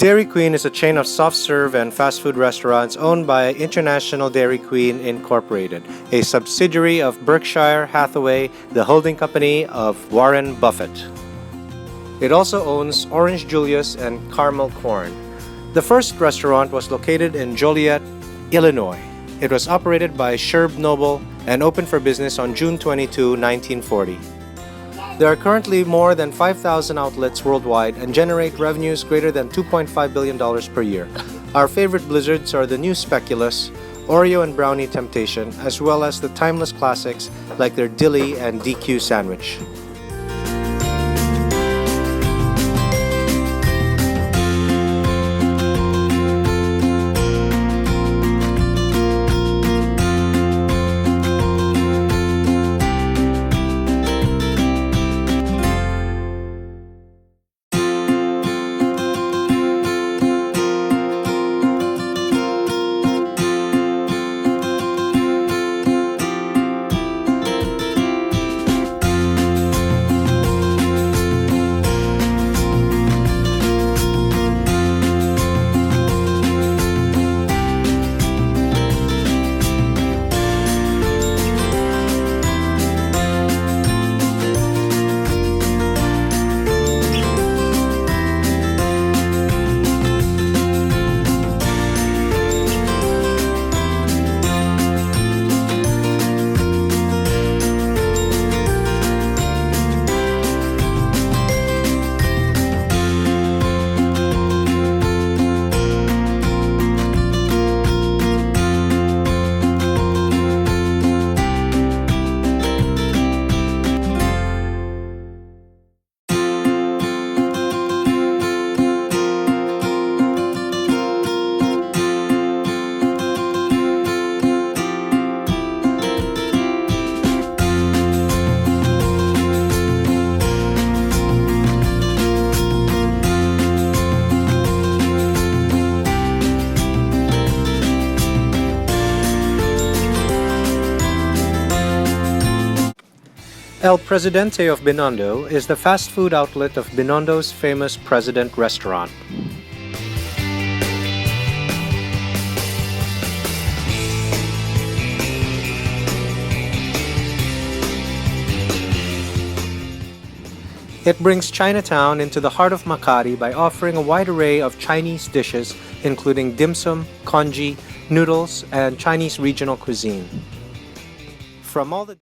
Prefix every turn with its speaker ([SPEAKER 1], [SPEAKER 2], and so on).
[SPEAKER 1] Dairy Queen is a chain of soft-serve and fast food restaurants owned by International Dairy Queen Incorporated, a subsidiary of Berkshire Hathaway, the holding company of Warren Buffett. It also owns Orange Julius and Karmelkorn. The first restaurant was located in Joliet, Illinois. It was operated by Sherb Noble and opened for business on June 22, 1940. There are currently more than 5,000 outlets worldwide and generate revenues greater than $2.5 billion per year. Our favorite blizzards are the new Speculoos, Oreo and Brownie Temptation, as well as the timeless classics like their Dilly and DQ sandwich. El Presidente of Binondo is the fast food outlet of Binondo's famous President Restaurant. It brings Chinatown into the heart of Makati by offering a wide array of Chinese dishes including dim sum, congee, noodles, and Chinese regional cuisine. From all the